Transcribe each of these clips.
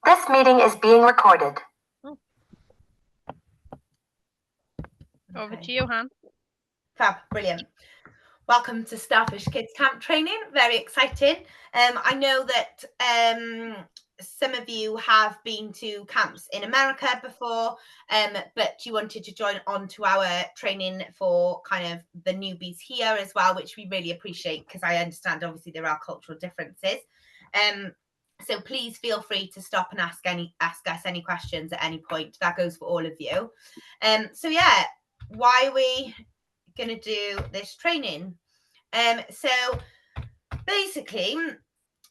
This meeting is being recorded. Over to you, Han. Fab, brilliant. Welcome to Starfish Kids Camp Training. Very exciting. I know that some of you have been to camps in America before, but you wanted to join on to our training for kind of the newbies here as well, which we really appreciate because I understand obviously there are cultural differences. So please feel free to stop and ask us any questions at any point. That goes for all of you. So yeah, why are we going to do this training? So basically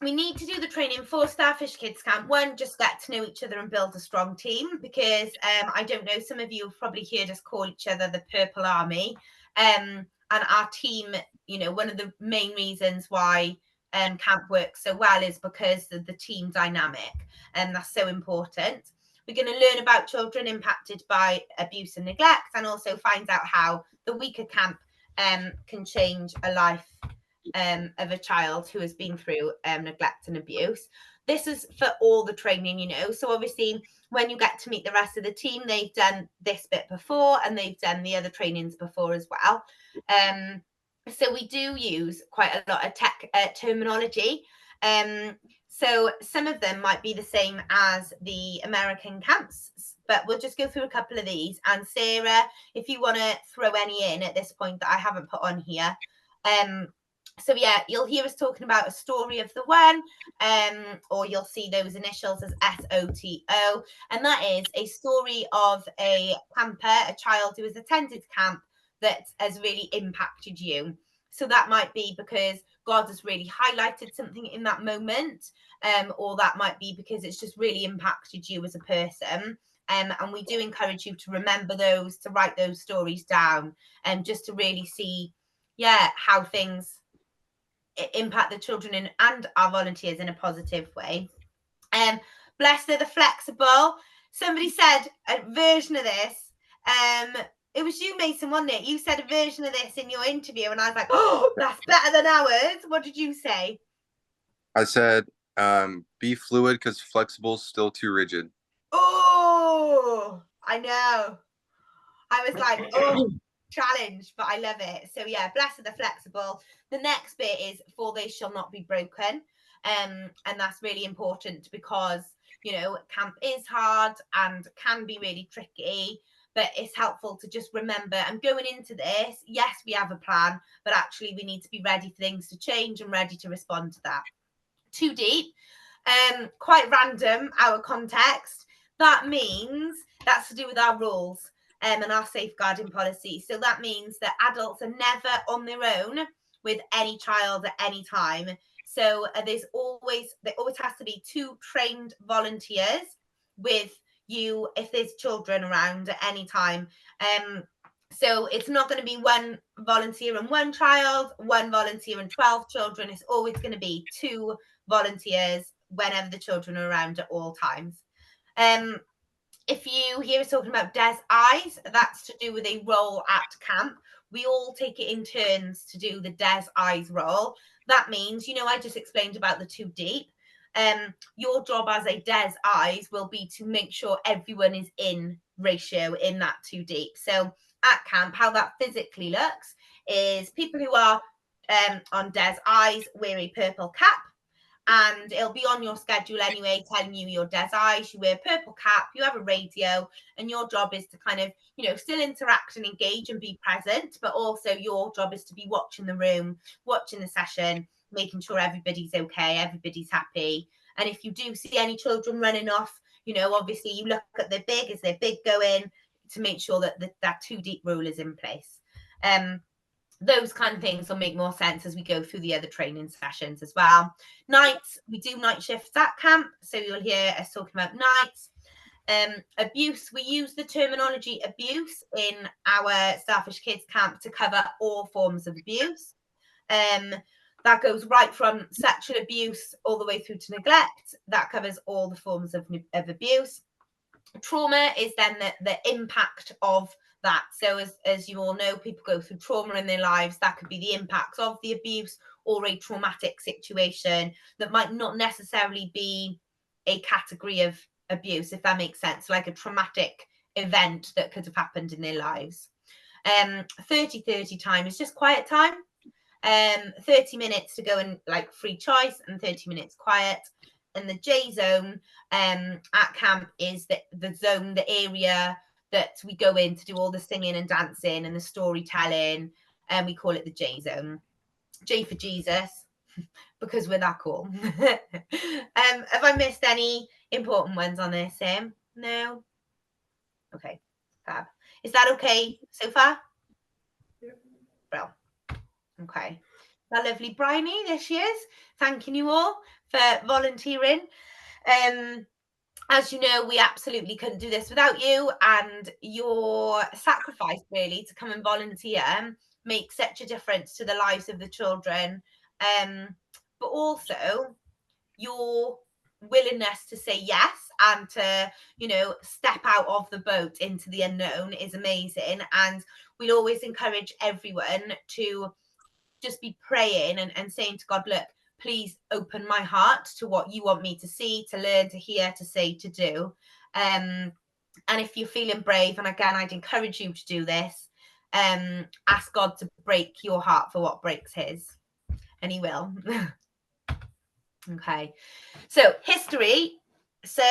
we need to do the training for Starfish Kids Camp. One, just get to know each other and build a strong team, because I don't know, some of you have probably heard us call each other the Purple Army, and our team, you know, one of the main reasons why camp works so well is because of the team dynamic, and that's so important. We're going to learn about children impacted by abuse and neglect, and also find out how the week of camp can change a life of a child who has been through neglect and abuse. This is for all the training, you know. So obviously when you get to meet the rest of the team, they've done this bit before and they've done the other trainings before as well. So we do use quite a lot of tech terminology. So some of them might be the same as the American camps, but we'll just go through a couple of these. And Sarah, if you want to throw any in at this point that I haven't put on here. So yeah, you'll hear us talking about a story of the one, or you'll see those initials as SOTO, and that is a story of a camper, a child who has attended camp that has really impacted you. So that might be because God has really highlighted something in that moment, or that might be because it's just really impacted you as a person. And we do encourage you to remember those, to write those stories down, and just to really see, yeah, how things impact the children and our volunteers in a positive way. Blessed are the flexible. Somebody said a version of this. It was you, Mason, wasn't it? You said a version of this in your interview, and I was like, oh, that's better than ours. What did you say? I said, be fluid because flexible's still too rigid. Oh, I know. I was like, oh, challenge, but I love it. So yeah, blessed are the flexible. The next bit is for they shall not be broken. And that's really important because, you know, camp is hard and can be really tricky, but it's helpful to just remember, I'm going into this, yes, we have a plan, but actually we need to be ready for things to change and ready to respond to that. Too deep, quite random, our context. That means that's to do with our rules and our safeguarding policy. So that means that adults are never on their own with any child at any time. So there always has to be 2 trained volunteers with you if there's children around at any time. So it's not going to be 1 volunteer and 1 child, 1 volunteer and 12 children. It's always going to be 2 volunteers whenever the children are around at all times. If you hear us talking about Des Eyes, that's to do with a role at camp. We all take it in turns to do the Des Eyes role. That means, you know, I just explained about the 2 deep. Your job as a Des Eyes will be to make sure everyone is in ratio in that 2 deep. So at camp, how that physically looks is people who are on Des Eyes wear a purple cap. And it'll be on your schedule anyway, telling you your Des Eyes, you wear a purple cap, you have a radio, and your job is to kind of, you know, still interact and engage and be present, but also your job is to be watching the room, watching the session, making sure everybody's okay, everybody's happy. And if you do see any children running off, you know, obviously you look at the big, is their big going, to make sure that that 2 deep rule is in place. Those kind of things will make more sense as we go through the other training sessions as well. Nights, we do night shifts at camp, so you'll hear us talking about nights. Abuse, we use the terminology abuse in our Starfish Kids Camp to cover all forms of abuse. That goes right from sexual abuse all the way through to neglect. That covers all the forms of abuse. Trauma is then the impact of that. So as you all know, people go through trauma in their lives. That could be the impacts of the abuse or a traumatic situation that might not necessarily be a category of abuse, if that makes sense, like a traumatic event that could have happened in their lives. 30-30 time is just quiet time. 30 minutes to go and like free choice and 30 minutes quiet. And the J zone at camp is the zone, the area that we go in to do all the singing and dancing and the storytelling, and we call it the J zone. J for Jesus, because we're that cool. Have I missed any important ones on this, Sam? No? Okay, fab. Is that okay so far? Yeah. Well, okay. That lovely Bryony, there she is. Thanking you all for volunteering. As you know, we absolutely couldn't do this without you, and your sacrifice really to come and volunteer makes such a difference to the lives of the children. But also your willingness to say yes and to, you know, step out of the boat into the unknown is amazing. And we'll always encourage everyone to just be praying and saying to God, look, please open my heart to what you want me to see, to learn, to hear, to say, to do. And if you're feeling brave, and again, I'd encourage you to do this, ask God to break your heart for what breaks his, and he will. Okay, so history. So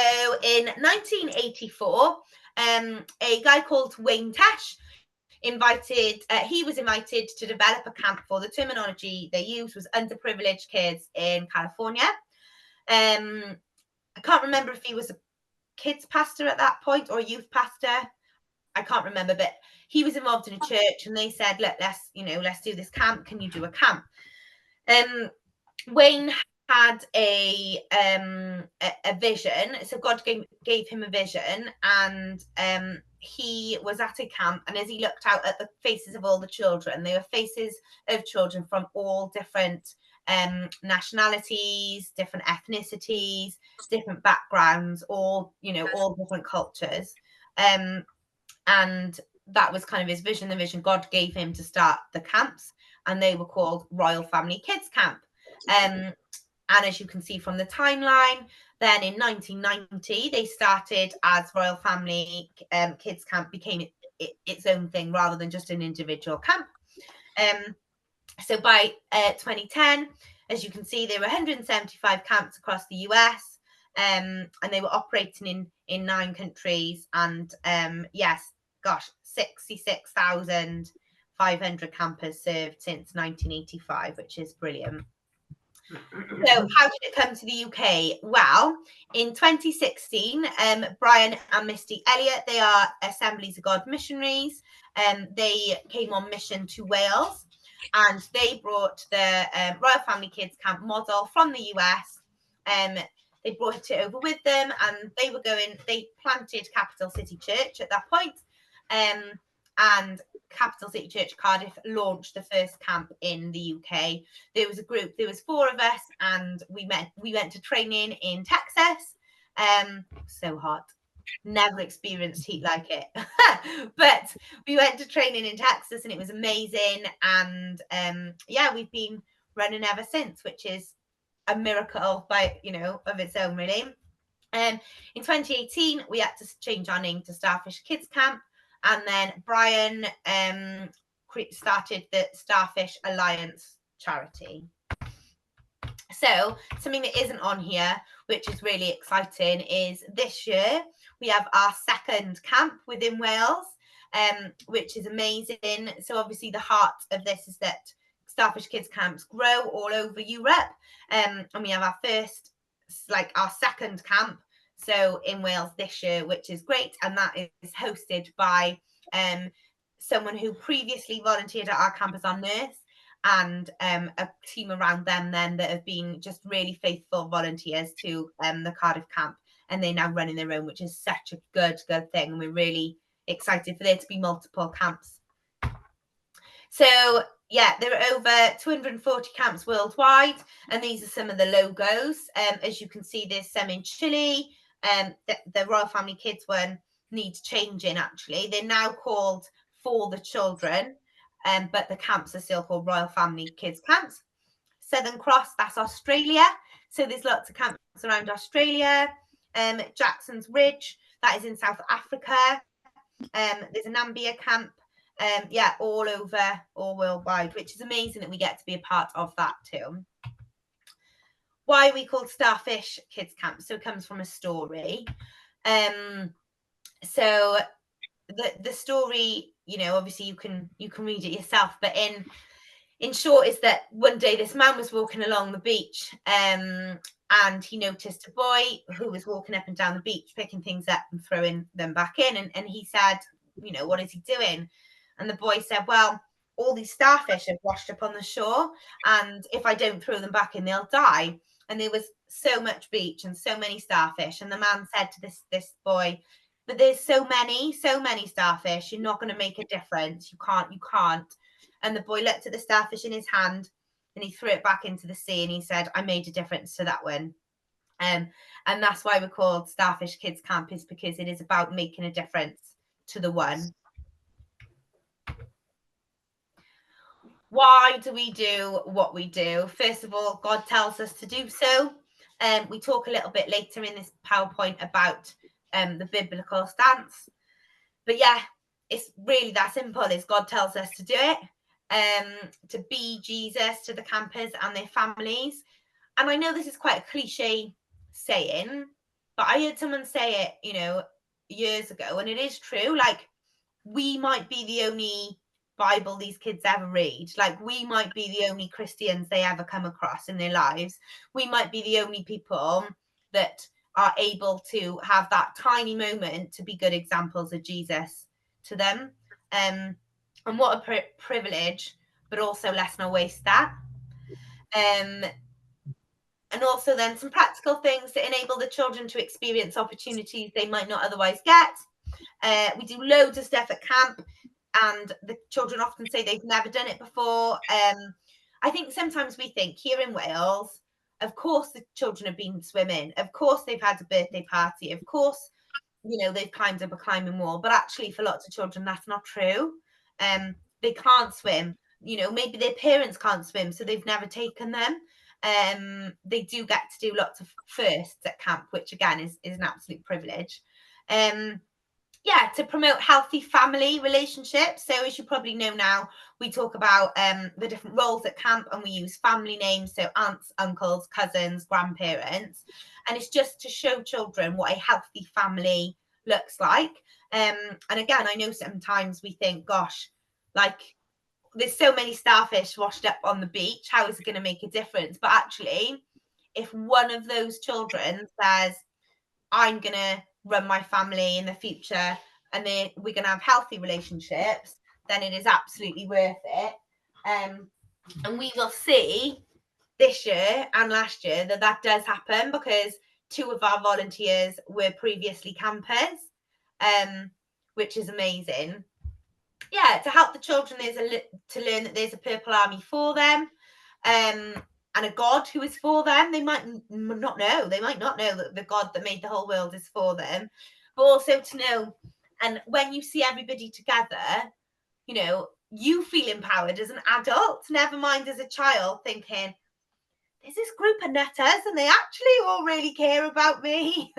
in 1984, a guy called Wayne Tesh he was invited to develop a camp for the terminology they used was underprivileged kids in California. I can't remember if he was a kids pastor at that point or a youth pastor. I can't remember, but he was involved in a church, and they said, look, let's do this camp. Can you do a camp? Wayne had a vision. So God gave him a vision, and he was at a camp, and as he looked out at the faces of all the children, they were faces of children from all different nationalities, different ethnicities, different backgrounds, all different cultures. And that was kind of his vision, the vision God gave him to start the camps, and they were called Royal Family Kids Camp. And as you can see from the timeline, then in 1990, they started as Royal Family Kids Camp, became its own thing rather than just an individual camp. So by 2010, as you can see, there were 175 camps across the US, and they were operating in 9 countries. And yes, gosh, 66,500 campers served since 1985, which is brilliant. So how did it come to the UK? Well, in 2016, Brian and Misty Elliott, they are Assemblies of God missionaries. They came on mission to Wales, and they brought the Royal Family Kids Camp model from the US. They brought it over with them, and they planted Capital City Church at that point. And Capital City Church Cardiff launched the first camp in the UK. There was a group, there was 4 of us, and we went to training in Texas. So hot. Never experienced heat like it. But we went to training in Texas, and it was amazing. And yeah, we've been running ever since, which is a miracle by of its own, really. In 2018, we had to change our name to Starfish Kids Camp. And then Brian started the Starfish Alliance charity. So something that isn't on here, which is really exciting, is this year we have our 2nd camp within Wales, which is amazing. So obviously the heart of this is that Starfish Kids Camps grow all over Europe. And we have our first, our 2nd camp, so in Wales this year, which is great. And that is hosted by someone who previously volunteered at our camp as our nurse, and a team around them then that have been just really faithful volunteers to the Cardiff camp, and they're now running their own, which is such a good thing. And we're really excited for there to be multiple camps. So yeah, there are over 240 camps worldwide, and these are some of the logos. As you can see, there's some in Chile. The Royal Family Kids one needs changing, actually. They're now called For the Children, but the camps are still called Royal Family Kids Camps. Southern Cross, that's Australia. So there's lots of camps around Australia. Jackson's Ridge, that is in South Africa. There's a Nambia camp, all over, all worldwide, which is amazing that we get to be a part of that too. Why are we called Starfish Kids Camp? So it comes from a story. So the story, obviously you can read it yourself, but in short is that one day this man was walking along the beach, and he noticed a boy who was walking up and down the beach, picking things up and throwing them back in. And he said, what is he doing? And the boy said, well, all these starfish have washed up on the shore, and if I don't throw them back in, they'll die. And there was so much beach and so many starfish. And the man said to this boy, but there's so many starfish, you're not going to make a difference. You can't. And the boy looked at the starfish in his hand and he threw it back into the sea and he said, I made a difference to that one. And that's why we're called Starfish Kids Camp, is because it is about making a difference to the one. Why do we do what we do? First of all, God tells us to do so. We talk a little bit later in this PowerPoint about the biblical stance. But yeah, it's really that simple. Is God tells us to do it, to be Jesus to the campers and their families. And I know this is quite a cliche saying, but I heard someone say it, years ago, and it is true. Like, we might be the only Bible these kids ever read. Like, we might be the only Christians they ever come across in their lives. We might be the only people that are able to have that tiny moment to be good examples of Jesus to them. And what a privilege, but also let's not waste that. And also then some practical things that enable the children to experience opportunities they might not otherwise get. We do loads of stuff at camp, and the children often say they've never done it before. I think sometimes we think here in Wales, of course the children have been swimming, of course they've had a birthday party, of course, they've climbed up a climbing wall, but actually for lots of children that's not true. They can't swim, maybe their parents can't swim, so they've never taken them. They do get to do lots of firsts at camp, which again is an absolute privilege. To promote healthy family relationships. So as you probably know now, we talk about the different roles at camp, and we use family names, so aunts, uncles, cousins, grandparents, and it's just to show children what a healthy family looks like. And again, I know sometimes we think, gosh, like, there's so many starfish washed up on the beach, how is it going to make a difference? But actually, if one of those children says, I'm going to run my family in the future and then we're going to have healthy relationships, then it is absolutely worth it. And we will see this year and last year that does happen, because 2 of our volunteers were previously campers, which is amazing. To help the children, to learn that there's a purple army for them, and a God who is for them. They might not know. They might not know that the God that made the whole world is for them, but also to know. And when you see everybody together, you feel empowered as an adult, never mind as a child, thinking, there's this group of nutters and they actually all really care about me.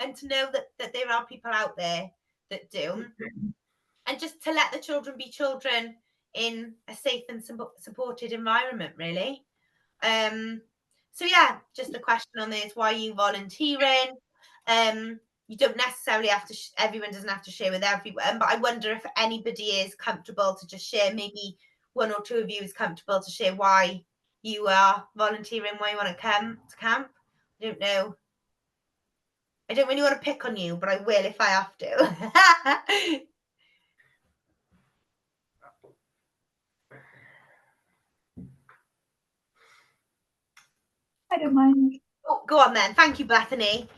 And to know that there are people out there that do. And just to let the children be children in a safe and supported environment, really. Just the question on this: why are you volunteering? You don't necessarily have to. Everyone doesn't have to share with everyone, but I wonder if anybody is comfortable to just share. Maybe 1 or 2 of you is comfortable to share why you are volunteering, why you want to come to camp. I don't know. I don't really want to pick on you, but I will if I have to. I don't mind. Oh, go on then. Thank you, Bethany.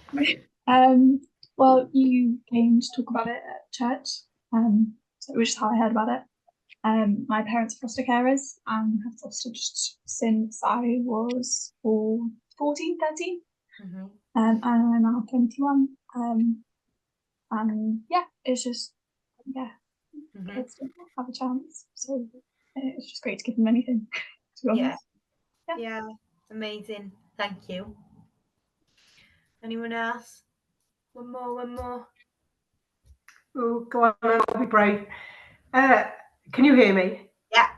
Well, you came to talk about it at church, which is how I heard about it. My parents are foster carers and have fostered since I was 14, 13. Mm-hmm. And I'm now 21. It's just, kids don't have a chance. So it's just great to give them anything, to be honest. Yeah, amazing. Thank you. Anyone else? One more. Oh, go on, I'll be brave. Can you hear me? Yeah.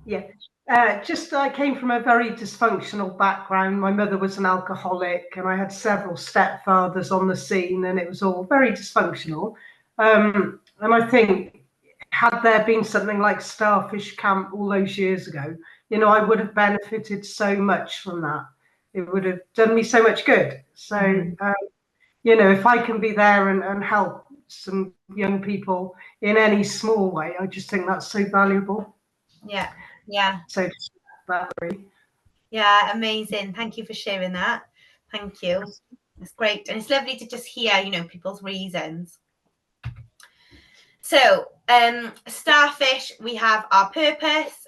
Yeah. I came from a very dysfunctional background. My mother was an alcoholic, and I had several stepfathers on the scene, and it was all very dysfunctional. And I think, had there been something like Starfish Camp all those years ago, I would have benefited so much from that. It would have done me so much good. So, if I can be there and help some young people in any small way, I just think that's so valuable. Yeah. So that really. Yeah, amazing. Thank you for sharing that. Thank you. It's great. And it's lovely to just hear, people's reasons. So, Starfish, we have our purpose.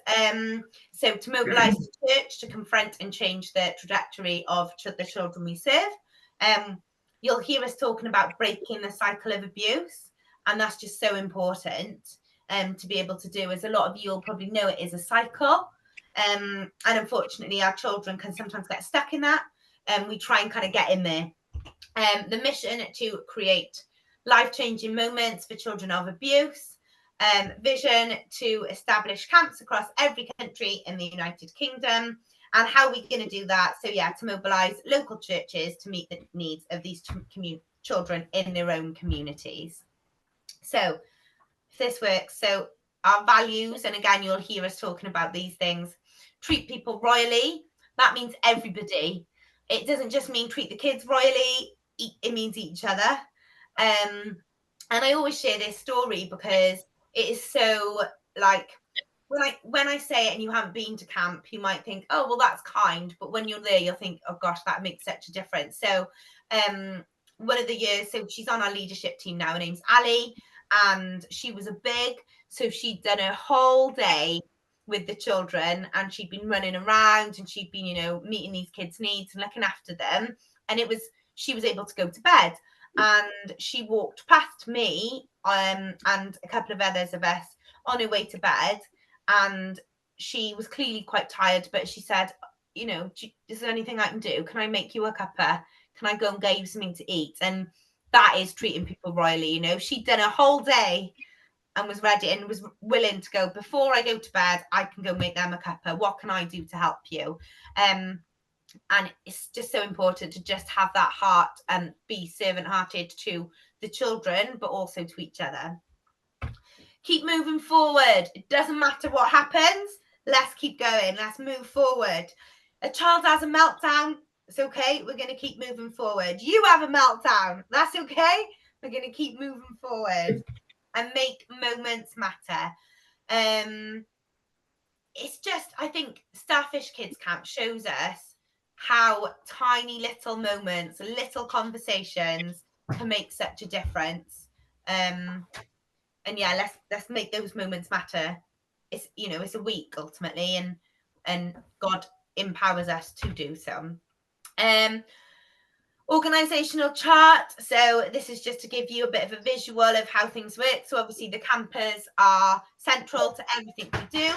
So to mobilise the church to confront and change the trajectory of the children we serve. You'll hear us talking about breaking the cycle of abuse. And that's just so important to be able to do, as a lot of you will probably know it is a cycle. And unfortunately, our children can sometimes get stuck in that. And we try and kind of get in there. The mission to create life-changing moments for children of abuse. Vision to establish camps across every country in the United Kingdom. And how we're going to do that. So, to mobilise local churches to meet the needs of these children in their own communities. So, if this works, so our values, and again, you'll hear us talking about these things. Treat people royally. That means everybody. It doesn't just mean treat the kids royally. It means each other. And I always share this story because it is so, like, when I say it and you haven't been to camp, you might think, oh, well, that's kind. But when you're there, you'll think, oh, gosh, that makes such a difference. So one of the years, so she's on our leadership team now. Her name's Ali. And she was a big, so she'd done a whole day with the children, and she'd been running around, and she'd been, meeting these kids' needs and looking after them. And she was able to go to bed, and she walked past me and a couple of others of us on her way to bed, and she was clearly quite tired, but she said, is there anything I can do? Can I make you a cuppa? Can I go and get you something to eat? And that is treating people royally. She'd done a whole day and was ready and was willing to go, before I go to bed, I can go make them a cuppa. What can I do to help you? And it's just so important to just have that heart and be servant-hearted to the children, but also to each other. Keep moving forward. It doesn't matter what happens. Let's keep going. Let's move forward. A child has a meltdown. It's okay. We're going to keep moving forward. You have a meltdown. That's okay. We're going to keep moving forward and make moments matter. It's just, I think Starfish Kids Camp shows us how tiny little moments, little conversations can make such a difference. And let's make those moments matter. It's, it's a week ultimately, and God empowers us to do so. Organizational chart. So this is just to give you a bit of a visual of how things work. So obviously the campers are central to everything we do.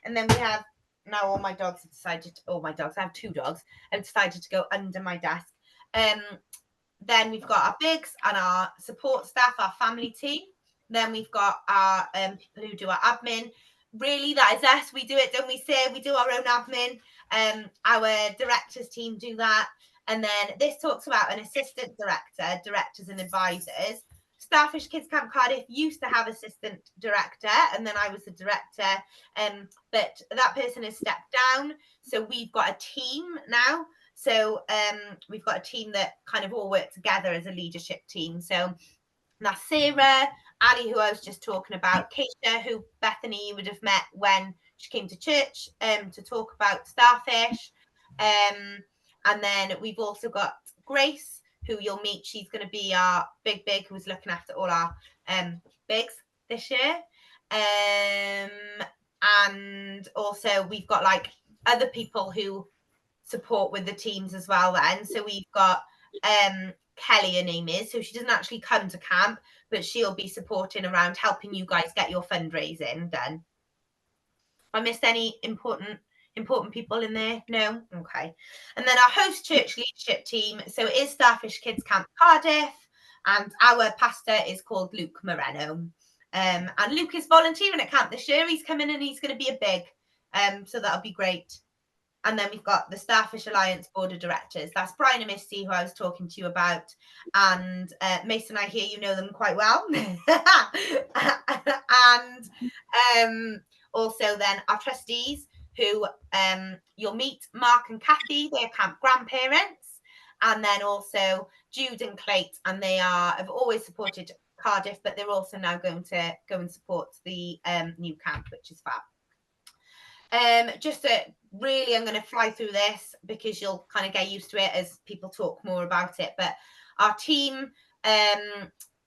And then we have, now all my dogs have decided, I have 2 dogs, have decided to go under my desk. Then we've got our bigs and our support staff, our family team. Then we've got our people who do our admin. Really, that is us. We do it, don't we, Say? We do our own admin. Our directors team do that. And then this talks about an assistant director, directors and advisors. Starfish Kids Camp Cardiff used to have assistant director, and then I was the director, but that person has stepped down. So we've got a team now. So we've got a team that kind of all work together as a leadership team. So that's Sarah, Ali, who I was just talking about, Keisha, who Bethany would have met when she came to church to talk about Starfish. And then we've also got Grace, who you'll meet. She's going to be our big, who's looking after all our bigs this year. And also we've got like other people who support with the teams as well then. So we've got Kelly, her name is. So she doesn't actually come to camp, but she'll be supporting around helping you guys get your fundraising done. If I missed any important important people in there? No? Okay. And then our host church leadership team. So it is Starfish Kids Camp Cardiff, and our pastor is called Luke Moreno. And Luke is volunteering at camp this year. He's coming and he's going to be a big. So that'll be great. And then we've got the Starfish Alliance Board of Directors. That's Brian and Misty, who I was talking to you about. And Mason, I hear you know them quite well. And also then our trustees, who you'll meet, Mark and Kathy, they're camp grandparents. And then also Jude and Clayt, and they have always supported Cardiff, but they're also now going to go and support the new camp, which is fab. I'm going to fly through this because you'll kind of get used to it as people talk more about it. But our team,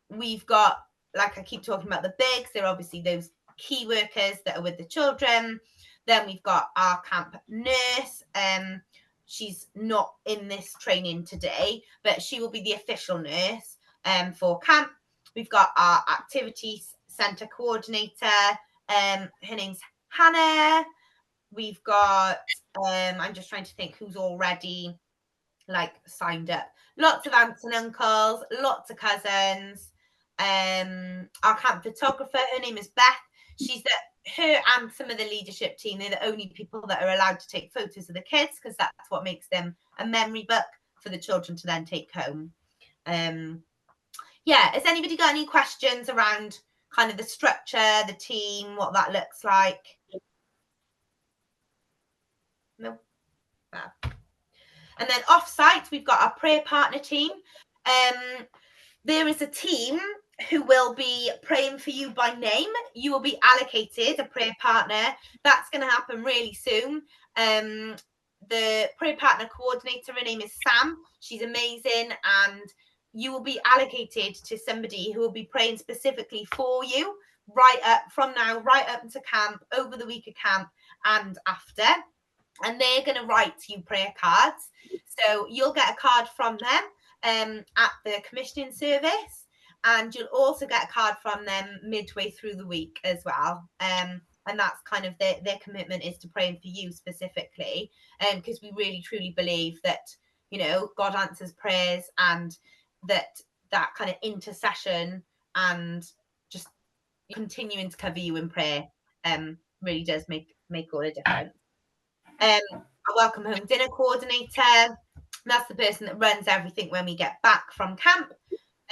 we've got, like I keep talking about the bigs, they're obviously those key workers that are with the children. Then we've got our camp nurse. She's not in this training today, but she will be the official nurse for camp. We've got our activities centre coordinator. Her name's Hannah. We've got, I'm just trying to think who's already like signed up. Lots of aunts and uncles, lots of cousins. Our camp photographer, her name is Beth. Her and some of the leadership team, they're the only people that are allowed to take photos of the kids because that's what makes them a memory book for the children to then take home. Yeah, has anybody got any questions around kind of the structure, the team, what that looks like? No. And then off-site, we've got our prayer partner team. There is a team who will be praying for you by name. You will be allocated a prayer partner. That's going to happen really soon. The prayer partner coordinator, her name is Sam. She's amazing. And you will be allocated to somebody who will be praying specifically for you right up from now, right up into camp, over the week of camp and after. And they're going to write you prayer cards. So you'll get a card from them at the commissioning service. And you'll also get a card from them midway through the week as well. And that's kind of their commitment is to praying for you specifically. Because we really, truly believe that, you know, God answers prayers, and that kind of intercession and just continuing to cover you in prayer really does make all the difference. Our welcome home dinner coordinator, that's the person that runs everything when we get back from camp.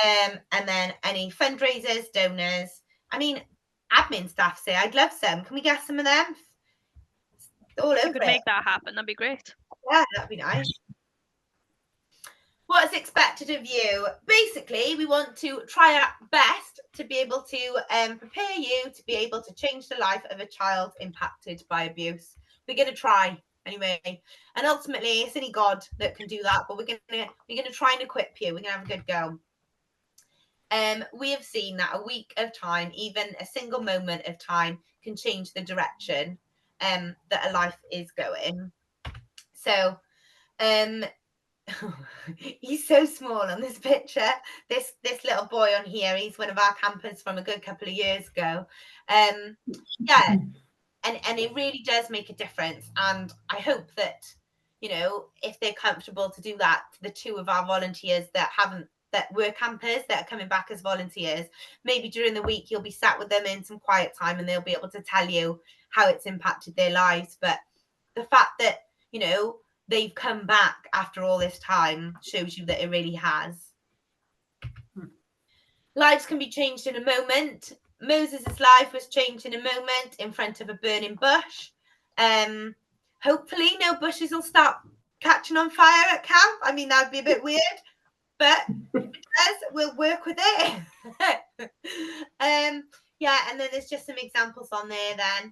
And then any fundraisers, donors. I mean, admin staff say, I'd love some. Can we get some of them? All over You could make that happen. That'd be great. Yeah, that'd be nice. What is expected of you? Basically, we want to try our best to be able to prepare you to be able to change the life of a child impacted by abuse. We're going to try anyway, and ultimately, it's only God that can do that. But we're going to try and equip you. We're going to have a good go. We have seen that a week of time, even a single moment of time, can change the direction that a life is going. So, he's so small on this picture. This little boy on here, he's one of our campers from a good couple of years ago. Yeah, and it really does make a difference. And I hope that, you know, if they're comfortable to do that, the two of our volunteers that were campers that are coming back as volunteers, maybe during the week you'll be sat with them in some quiet time and they'll be able to tell you how it's impacted their lives. But the fact that, you know, they've come back after all this time shows you that it really has. Lives can be changed in a moment. Moses' life was changed in a moment in front of a burning bush. Hopefully no bushes will start catching on fire at camp. I mean, that'd be a bit weird, but if it does, we'll work with it. Yeah, and then there's just some examples on there then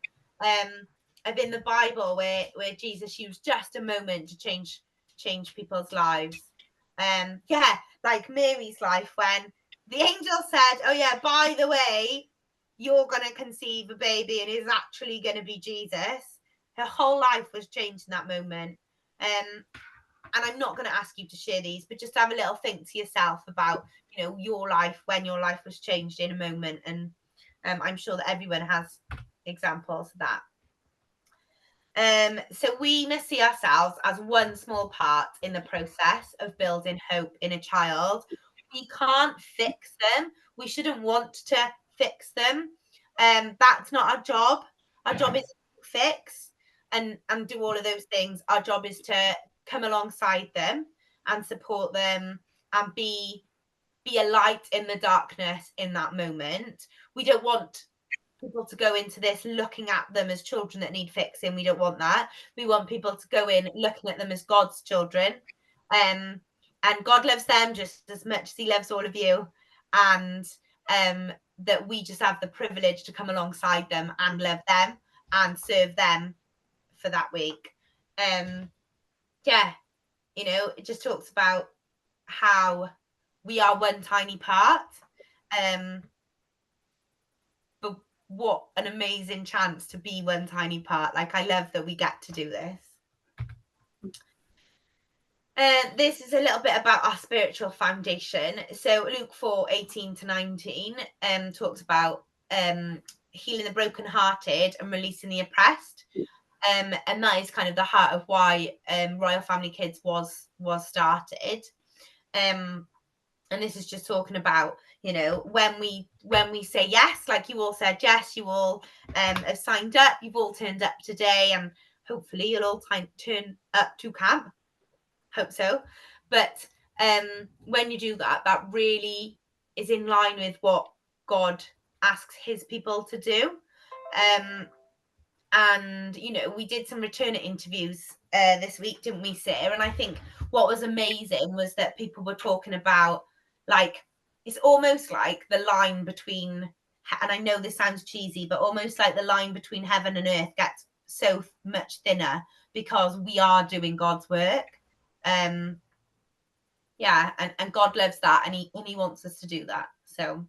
of in the Bible where Jesus used just a moment to change people's lives. Yeah, like Mary's life, when the angel said, oh yeah, by the way, you're going to conceive a baby and it's actually going to be Jesus. Her whole life was changed in that moment. And I'm not going to ask you to share these, but just have a little think to yourself about, you know, your life, when your life was changed in a moment. And I'm sure that everyone has examples of that. So we must see ourselves as one small part in the process of building hope in a child. We can't fix them. We shouldn't want to fix them. That's not our job. Our job is to fix and do all of those things. Our job is to come alongside them and support them and be a light in the darkness in that moment. We don't want people to go into this looking at them as children that need fixing. We don't want that. We want people to go in looking at them as God's children. And God loves them just as much as he loves all of you. And that we just have the privilege to come alongside them and love them and serve them for that week. Yeah, you know, it just talks about how we are one tiny part. But what an amazing chance to be one tiny part. Like, I love that we get to do this. This is a little bit about our spiritual foundation. So Luke 4:18-19 talks about healing the brokenhearted and releasing the oppressed. And that is kind of the heart of why Royal Family Kids was started. And this is just talking about, you know, when we say yes, like you all said yes, you all have signed up, you've all turned up today, and hopefully you'll all turn up to camp. Hope so. But when you do that, that really is in line with what God asks his people to do. And, you know, we did some returner interviews this week, didn't we, Sarah? And I think what was amazing was that people were talking about, like, it's almost like the line between, and I know this sounds cheesy, but almost like the line between heaven and earth gets so much thinner because we are doing God's work. Yeah, and God loves that, and he wants us to do that. So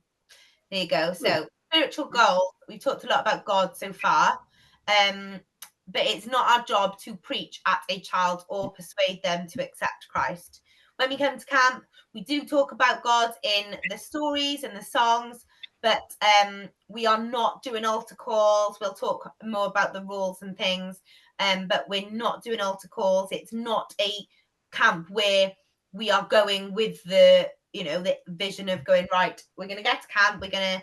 there you go. So spiritual goals, we've talked a lot about God so far. But it's not our job to preach at a child or persuade them to accept Christ. When we come to camp, we do talk about God in the stories and the songs, but we are not doing altar calls. We'll talk more about the rules and things, but we're not doing altar calls. It's not a camp where we are going with the, you know, the vision of going, right, we're going to get to camp, we're going to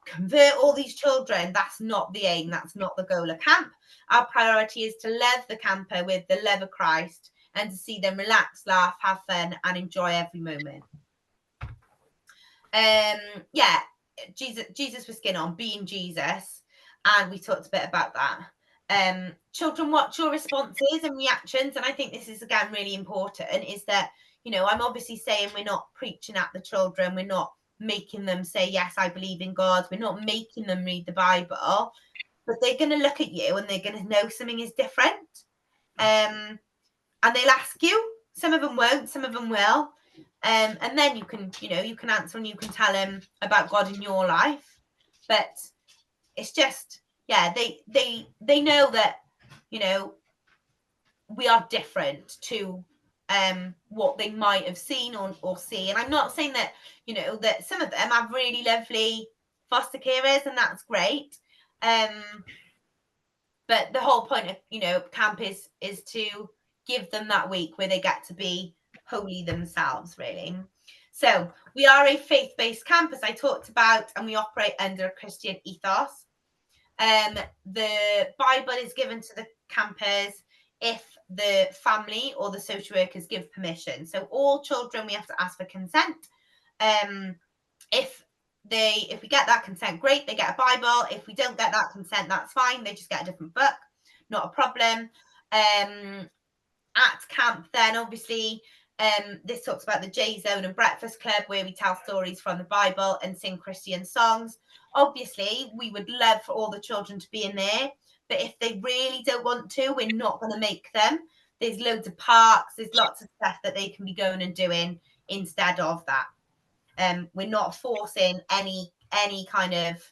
convert all these children. That's not the aim. That's not the goal of camp. Our priority is to love the camper with the love of Christ and to see them relax, laugh, have fun, and enjoy every moment. Yeah, Jesus with skin on, being Jesus, and we talked a bit about that. Children watch your responses and reactions, and I think this is again really important, is that, you know, I'm obviously saying we're not preaching at the children, we're not making them say, yes, I believe in God. We're not making them read the Bible, but they're going to look at you and they're going to know something is different. And they'll ask you. Some of them won't, some of them will. And then you can, you know, you can answer and you can tell them about God in your life. But it's just, yeah, they know that, you know, we are different to what they might have seen or see. And I'm not saying that, you know, that some of them have really lovely foster carers, and that's great. But the whole point of, you know, camp is to give them that week where they get to be holy themselves, really. So we are a faith-based camp, as I talked about, and we operate under a Christian ethos. The Bible is given to the campers if the family or the social workers give permission. So all children, we have to ask for consent. If we get that consent, great, they get a Bible. If we don't get that consent, that's fine. They just get a different book, not a problem. At camp, then obviously, this talks about the J Zone and Breakfast Club, where we tell stories from the Bible and sing Christian songs. Obviously, we would love for all the children to be in there, but if they really don't want to, we're not going to make them. There's loads of parks, there's lots of stuff that they can be going and doing instead of that. We're not forcing any kind of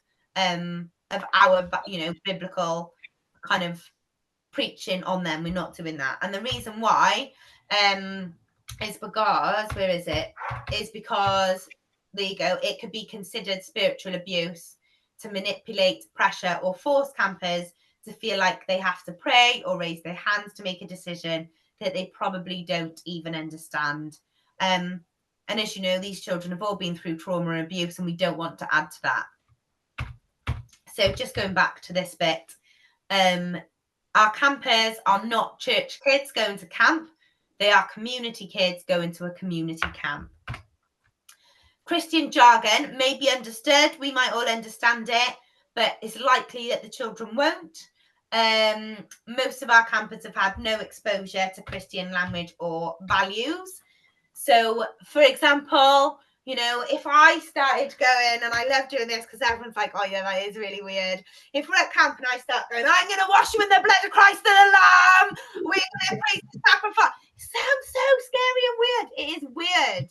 our, you know, biblical kind of preaching on them. We're not doing that. And the reason why is because, where is it? Is because, there you go, it could be considered spiritual abuse to manipulate, pressure, or force campers to feel like they have to pray or raise their hands to make a decision that they probably don't even understand. And as you know, these children have all been through trauma and abuse, and we don't want to add to that. So just going back to this bit, our campers are not church kids going to camp. They are community kids going to a community camp. Christian jargon may be understood. We might all understand it, but it's likely that the children won't. Most of our campers have had no exposure to Christian language or values. So, for example, you know, if I started going, and I love doing this because everyone's like, oh yeah, that is really weird. If we're at camp and I start going, I'm going to wash you in the blood of Christ and the Lamb, we're going to praise the sacrifice. It sounds so scary and weird. It is weird.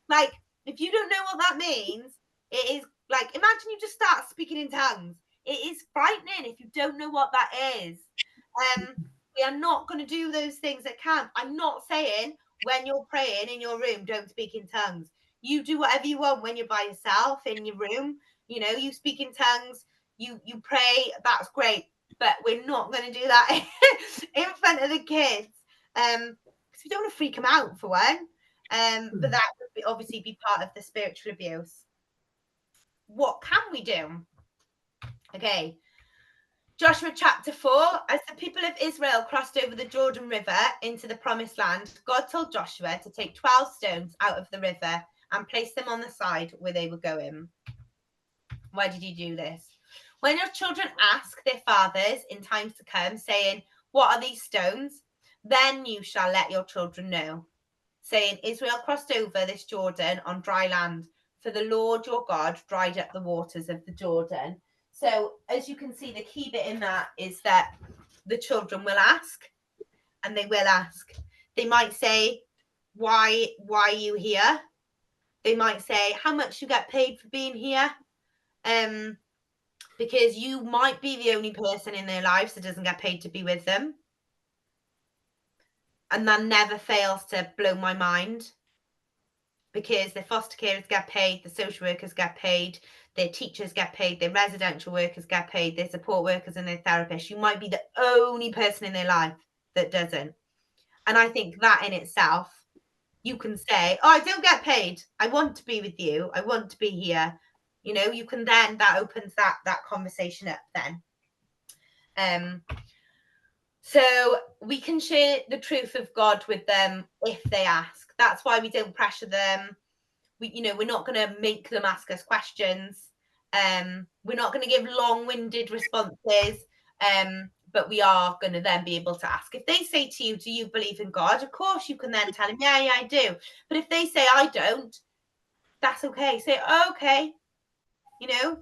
Like, if you don't know what that means, it is like, imagine you just start speaking in tongues. It is frightening if you don't know what that is. We are not going to do those things at camp. I'm not saying when you're praying in your room, don't speak in tongues. You do whatever you want when you're by yourself in your room. You know, you speak in tongues, you pray, that's great. But we're not going to do that in front of the kids. Because we don't want to freak them out, for one. But that would obviously be part of the spiritual abuse. What can we do? Okay. Joshua chapter 4, as the people of Israel crossed over the Jordan River into the promised land, God told Joshua to take 12 stones out of the river and place them on the side where they were going. Why did he do this? When your children ask their fathers in times to come, saying, what are these stones? Then you shall let your children know, saying, Israel crossed over this Jordan on dry land, for the Lord your God dried up the waters of the Jordan. So as you can see, the key bit in that is that the children will ask, and they will ask. They might say, why are you here? They might say, how much you get paid for being here? Because you might be the only person in their lives that doesn't get paid to be with them. And that never fails to blow my mind, because their foster carers get paid, the social workers get paid, their teachers get paid, their residential workers get paid, their support workers and their therapists. You might be the only person in their life that doesn't. And I think that in itself, you can say, oh, I don't get paid. I want to be with you. I want to be here. You know, you can then, that opens that conversation up then. So we can share the truth of God with them if they ask. That's why we don't pressure them. We're not going to make them ask us questions. We're not going to give long-winded responses. But we are going to then be able to ask. If they say to you, do you believe in God? Of course, you can then tell them, yeah, I do. But if they say, I don't, that's okay. Say, oh, okay, you know,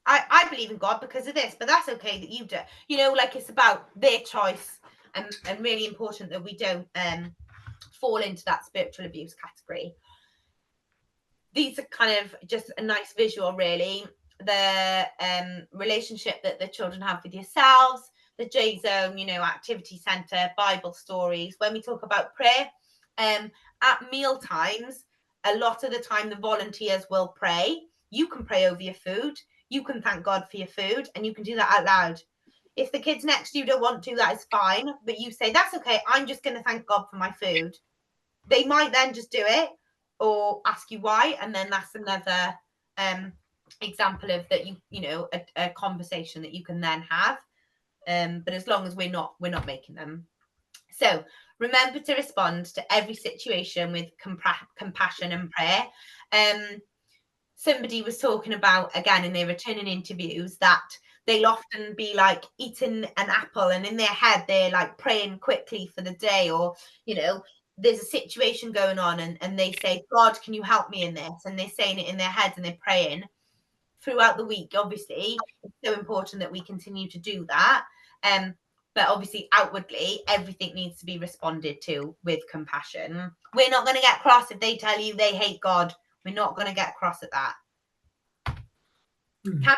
I believe in God because of this, but that's okay that you do. You know, like, it's about their choice, and really important that we don't fall into that spiritual abuse category. These are kind of just a nice visual, really. The relationship that the children have with yourselves, the J Zone, you know, activity centre, Bible stories. When we talk about prayer, at meal times, a lot of the time the volunteers will pray. You can pray over your food. You can thank God for your food, and you can do that out loud. If the kids next to you don't want to, that is fine. But you say, that's okay. I'm just going to thank God for my food. They might then just do it or ask you why. And then that's another example of that, you know, a conversation that you can then have. But as long as we're not making them. So remember to respond to every situation with compassion and prayer. Somebody was talking about, again, in their returning interviews, that they'll often be like eating an apple, and in their head they're like praying quickly for the day, or, you know, there's a situation going on and they say, God, can you help me in this? And they're saying it in their heads and they're praying throughout the week. Obviously, it's so important that we continue to do that. But obviously, outwardly, everything needs to be responded to with compassion. We're not going to get cross if they tell you they hate God. We're not going to get cross at that. Campers'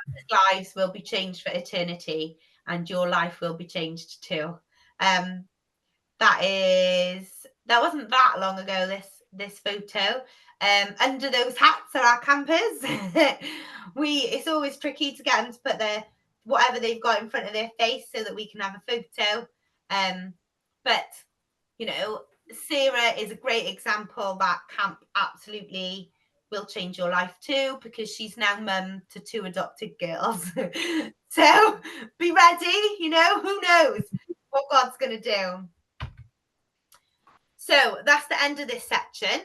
lives will be changed for eternity, and your life will be changed too. That wasn't that long ago, this photo. Under those hats are our campers. It's always tricky to get them to put whatever they've got in front of their face so that we can have a photo. But, you know, Sarah is a great example that camp absolutely will change your life too, because she's now mum to 2 adopted girls. So be ready, you know, who knows what God's going to do. So that's the end of this section.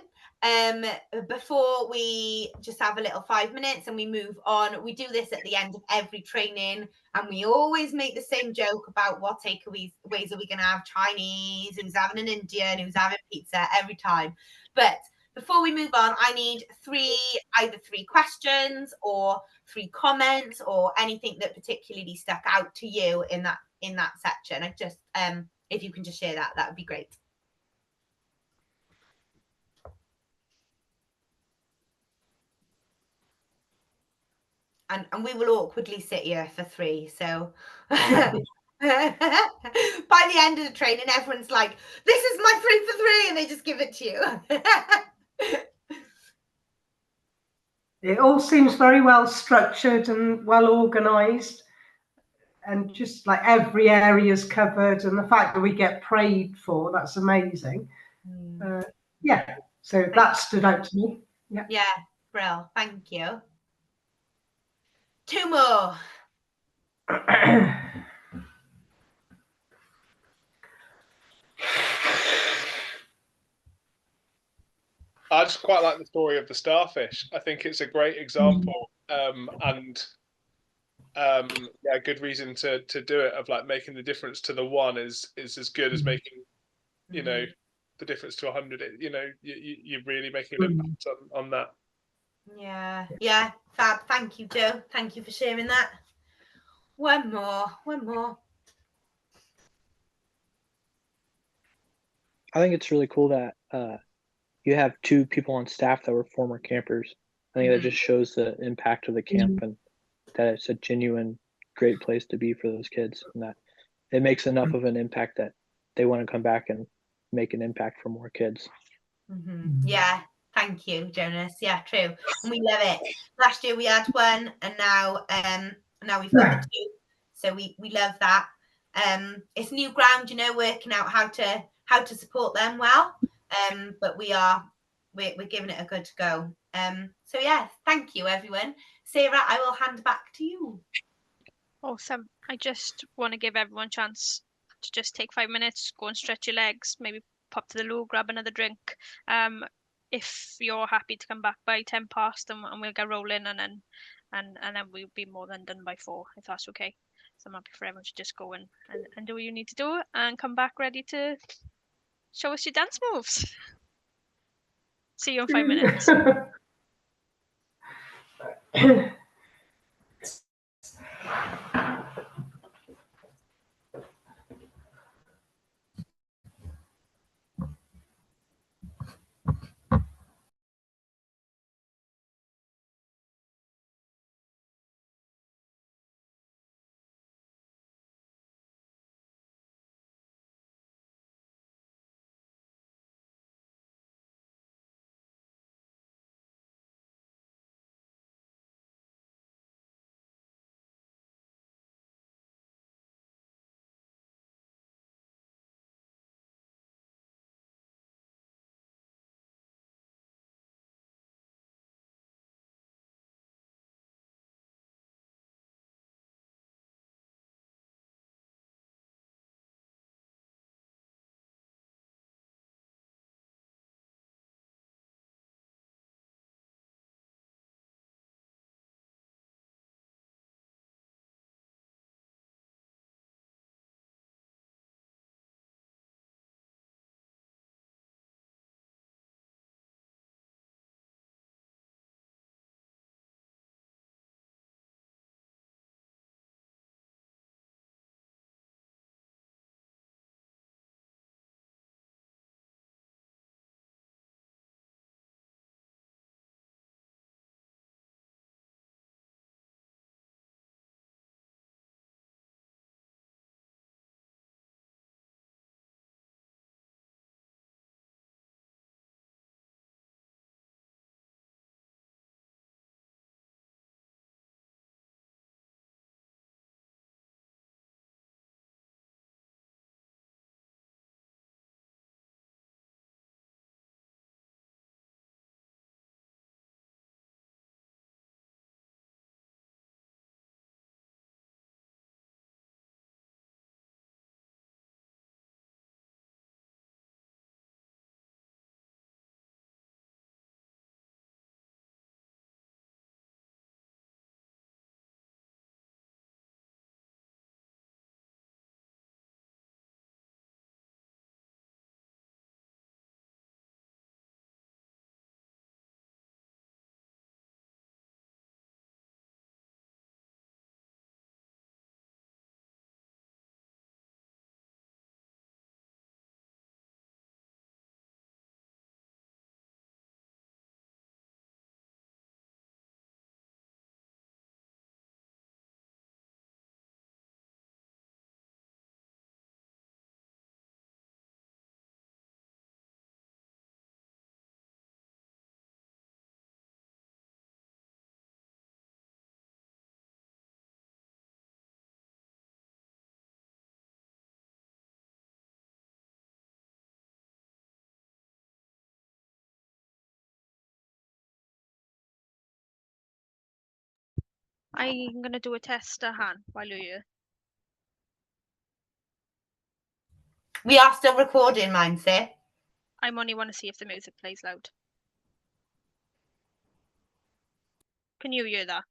Before we just have a little 5 minutes and we move on, we do this at the end of every training, and we always make the same joke about what takeaways are we going to have: Chinese, who's having an Indian, who's having pizza, every time. But before we move on, I need either three questions or 3 comments or anything that particularly stuck out to you in that section. I just if you can just share that would be great. And we will awkwardly sit here for 3. So by the end of the training, everyone's like, "This is my 3 for 3," and they just give it to you. It all seems very well structured and well organised, and just like every area is covered, and the fact that we get prayed for, that's amazing. Yeah, so that stood out to me. Yeah, Brill, thank you. 2 more. I just quite like the story of the starfish. I think it's a great example, and yeah, good reason to do it, of like making the difference to the one is as good as making, you know, the difference to 100. You know, you're really making an impact on that. Yeah, fab. Thank you, Joe. Thank you for sharing that. One more. I think it's really cool that you have 2 people on staff that were former campers. I think that just shows the impact of the camp and that it's a genuine great place to be for those kids, and that it makes enough of an impact that they want to come back and make an impact for more kids. Yeah, thank you, Jonas. Yeah, true. And we love it. Last year we had 1, and now we've got the 2. So we love that. It's new ground, you know, working out how to support them well. But we're giving it a good go. So yeah, thank you everyone. Sarah, I will hand back to you. Awesome. I just want to give everyone a chance to just take 5 minutes, go and stretch your legs, maybe pop to the loo, grab another drink. If you're happy to come back by 10 past, and we'll get rolling, and then we'll be more than done by 4, if that's okay. So I'm happy for everyone to just go and do what you need to do and come back ready to show us your dance moves. See you in 5 minutes. I'm gonna do a test, Han, while you're here. We are still recording, Mindset. I only want to see if the music plays loud. Can you hear that?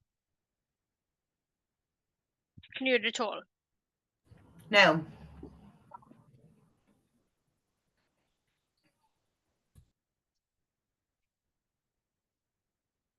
Can you hear it at all? No.